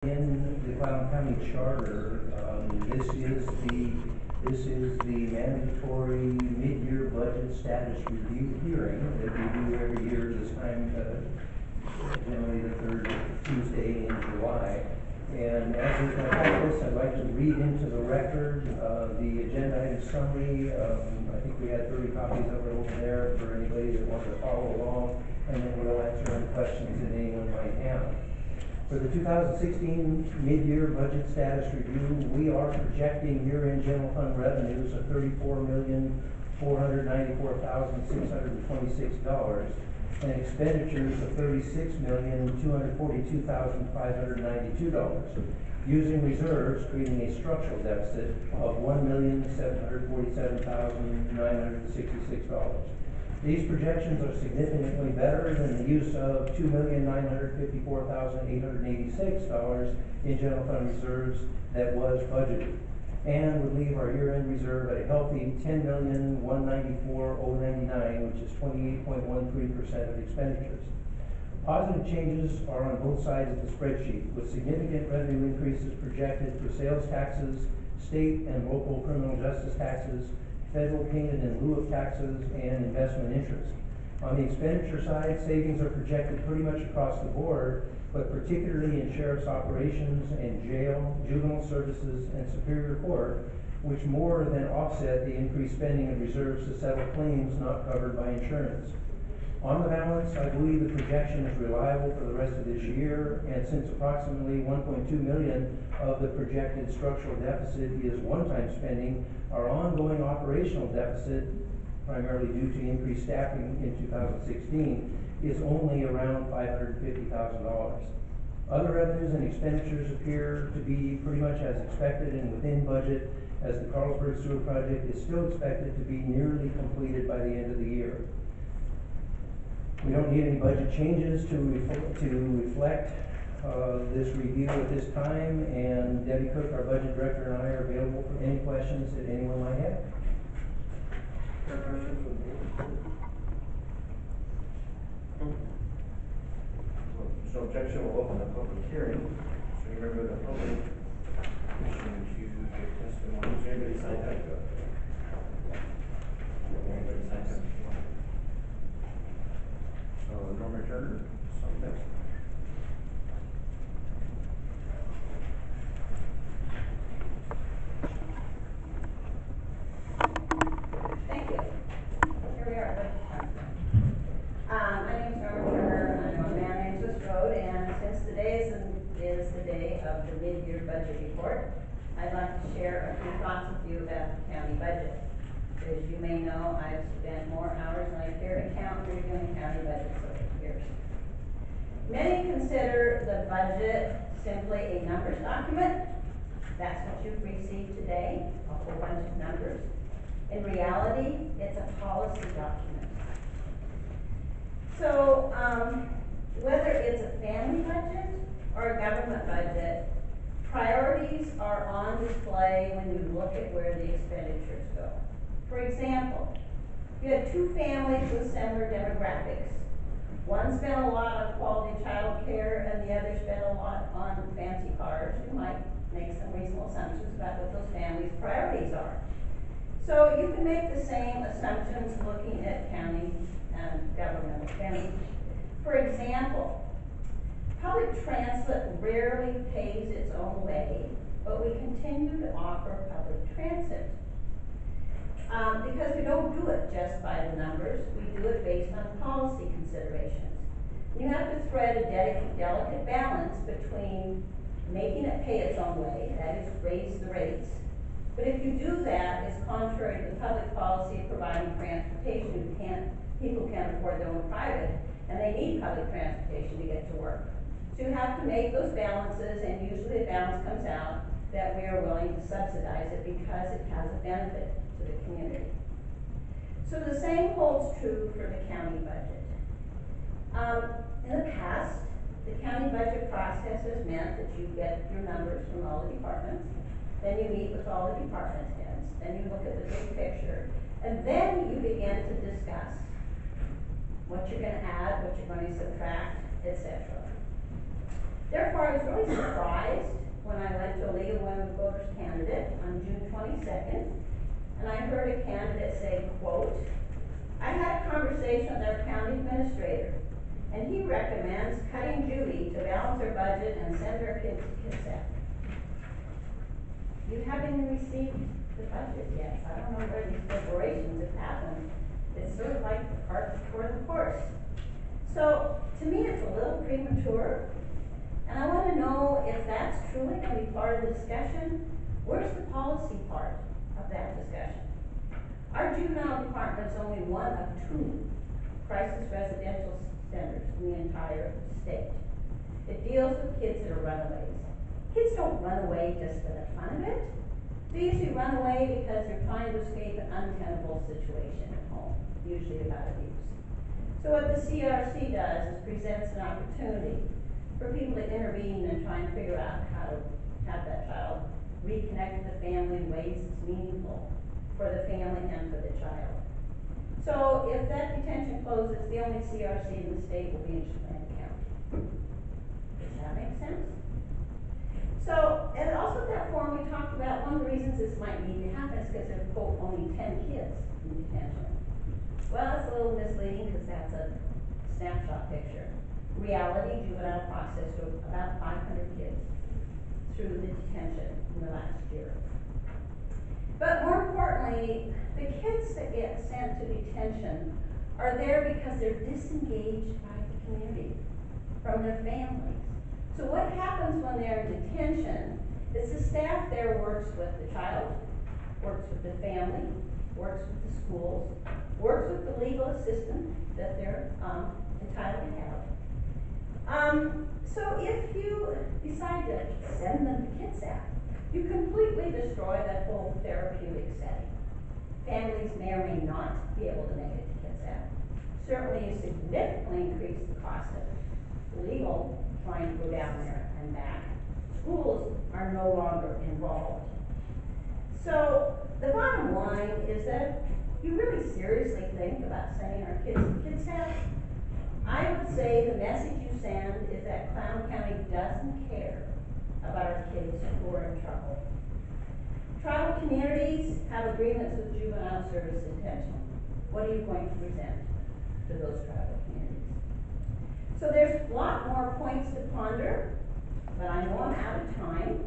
In the Cloud County Charter, this is the mandatory mid-year budget status review hearing that we do every year this time, generally the third Tuesday in July. And as is my practice, I'd like to read into the record the agenda item summary. I think we had 30 copies of it over there for anybody that wanted to follow along, and then we'll answer any questions that anyone might have. For the 2016 mid-year budget status review, we are projecting year-end general fund revenues of $34,494,626 and expenditures of $36,242,592, using reserves creating a structural deficit of $1,747,966. These projections are significantly better than the use of $2,954,886 in general fund reserves that was budgeted, and would leave our year-end reserve at a healthy $10,194,099, which is 28.13% of expenditures. Positive changes are on both sides of the spreadsheet, with significant revenue increases projected for sales taxes, state and local criminal justice taxes, federal payment in lieu of taxes, and investment interest. On the expenditure side, savings are projected pretty much across the board, but particularly in sheriff's operations and jail, juvenile services, and superior court, which more than offset the increased spending of reserves to settle claims not covered by insurance. On the balance, I believe the projection is reliable for the rest of this year, and since approximately $1.2 million of the projected structural deficit is one-time spending, our ongoing operational deficit, primarily due to increased staffing in 2016, is only around $550,000. Other revenues and expenditures appear to be pretty much as expected and within budget, as the Carlsberg Sewer Project is still expected to be nearly completed by the end of the year. We don't need any budget changes to reflect this review at this time, and Debbie Cook, our budget director, and I are available for any questions that anyone might have. So objection, will open the public hearing. So you remember the public wishing to give testimony. Is anybody signed up? Anybody signed up? So Norma Turner, something else. Thank you. Here we are. My name is Norma Turner. I'm on Manages Road, and since today is the day of the mid-year budget report, I'd like to share a few thoughts with you about the county budget. As you may know, I've spent more hours than I care to count reviewing county budgets over the years. Many consider the budget simply a numbers document. That's what you've received today, a whole bunch of numbers. In reality, it's a policy document. So, whether it's a family budget or a government budget, priorities are on display when you look at where the expenditures go. For example, you had two families with similar demographics. One spent a lot on quality child care and the other spent a lot on fancy cars. You might make some reasonable assumptions about what those families' priorities are. So you can make the same assumptions looking at county and governmental spending. For example, public transit rarely pays its own way, but we continue to offer public transit. Because we don't do it just by the numbers, we do it based on policy considerations. You have to thread a delicate balance between making it pay its own way, that is, raise the rates. But if you do that, it's contrary to the public policy of providing transportation. People can't afford their own private, and they need public transportation to get to work. So you have to make those balances, and usually the balance comes out that we are willing to subsidize it because it has a benefit to the community. So the same holds true for the county budget. In the past, the county budget process has meant that you get your numbers from all the departments, then you meet with all the department heads, then you look at the big picture, and then you begin to discuss what you're going to add, what you're going to subtract, etc. Therefore, I was really surprised when I went to a League of Women Voters candidate on June 22nd, and I heard a candidate say, quote, "I had a conversation with our county administrator, and he recommends cutting juvie to balance our budget and send our kids to KidSat." You haven't even received the budget yet. I don't know where these deliberations have happened. It's sort of like the cart before the horse. So, to me, it's a little premature, and I want to know if that's truly going to be part of the discussion. Where's the policy part of that discussion? Our juvenile department is only one of 2 crisis residential centers in the entire state. It deals with kids that are runaways. Kids don't run away just for the fun of it. They usually run away because they're trying to escape an untenable situation at home, usually about abuse. So what the CRC does is presents an opportunity for people to intervene and try and figure out how to have that child reconnect with the family in ways that's meaningful for the family and for the child. So if that detention closes, the only CRC in the state will be in Cheyenne County. Does that make sense? So, and also that form we talked about, one of the reasons this might need to happen is because there's, quote, only 10 kids in detention. Well, that's a little misleading because that's a snapshot picture. Reality, juvenile processed about 500 kids through the detention in the last year. But more importantly, the kids that get sent to detention are there because they're disengaged by the community, from their families. So what happens when they're in detention is the staff there works with the child, works with the family, works with the schools, works with the legal assistant that they're entitled to have. So if you decide to send them to KidSat, you completely destroy that whole therapeutic setting. Families may or may not be able to make it to KidSat. Certainly you significantly increase the cost of legal trying to go down there and back. Schools are no longer involved. So the bottom line is that you really seriously think about sending our kids to KidSat. I would say the message you send is that Clown County doesn't care about our kids who are in trouble. Tribal communities have agreements with juvenile service detention. What are you going to present to those tribal communities? So there's a lot more points to ponder, but I know I'm out of time.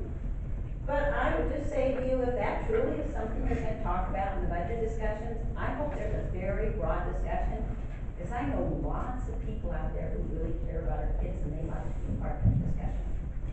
But I would just say to you, if that truly is something we're going to talk about in the budget discussions, I hope there's a very broad discussion, because I know lots of people out there who really care about our kids and they like to be part of the discussion.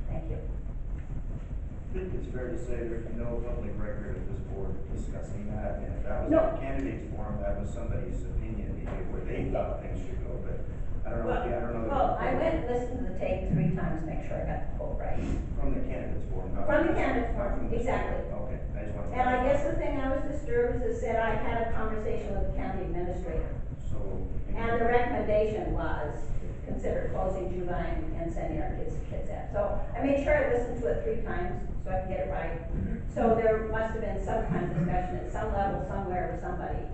Thank you. I think it's fair to say there's no public record of this board discussing that, and if that was No. a candidate's forum, that was somebody's opinion, maybe where they thought things should go, but I don't know, I don't know. Well, I went and listened to the tape 3 times to make sure I got the quote right. From the candidates forum, not From the this- candidates not forum, from this- exactly. Okay, I just want to. And I guess the thing I was disturbed is it said I had a conversation with the county administrator. So. And the recommendation was consider closing juvenile and sending our kids to KidSat. So I made sure I listened to it 3 times so I could get it right. So there must have been some kind of discussion at some level, somewhere, with somebody,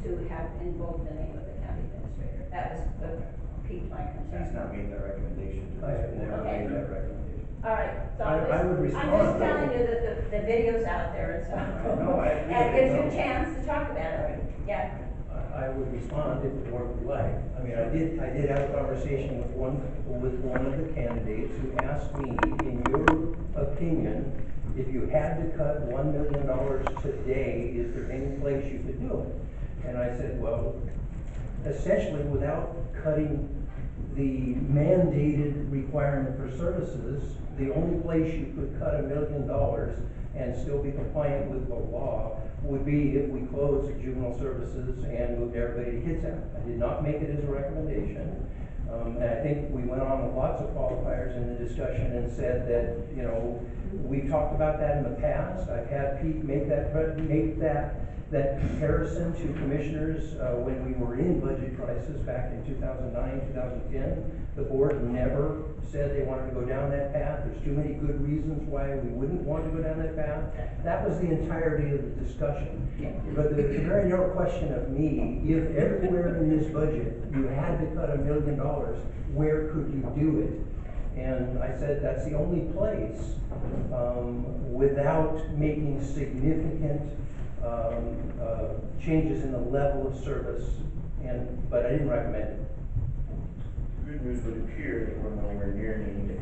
to have invoked the name of the county administrator. That was what piqued my He's concern. not made that recommendation to I this have never board. Okay. made that recommendation. All right, so I would I'm respond, just though. telling you that the video's out there and stuff. No, I And it gives you know. a chance to talk about it. Yeah. I would respond if the board would like. I mean, I did have a conversation with one of the candidates who asked me, in your opinion, if you had to cut $1 million today, is there any place you could do it? And I said, well, essentially without cutting the mandated requirement for services, the only place you could cut $1 million and still be compliant with the law would be if we closed juvenile services and moved everybody to KidSat. I did not make it as a recommendation. And I think we went on with lots of qualifiers in the discussion and said that, you know, we've talked about that in the past. I've had Pete make that comparison to commissioners when we were in budget crisis back in 2009, 2010. The board never said they wanted to go down that path. There's too many good reasons why we wouldn't want to go down that path. That was the entirety of the discussion. But the very narrow question of me, if everywhere in this budget you had to cut $1 million, where could you do it? And I said, that's the only place, without making significant, changes in the level of service, but I didn't recommend it. Good news would appear that we're nowhere near needing to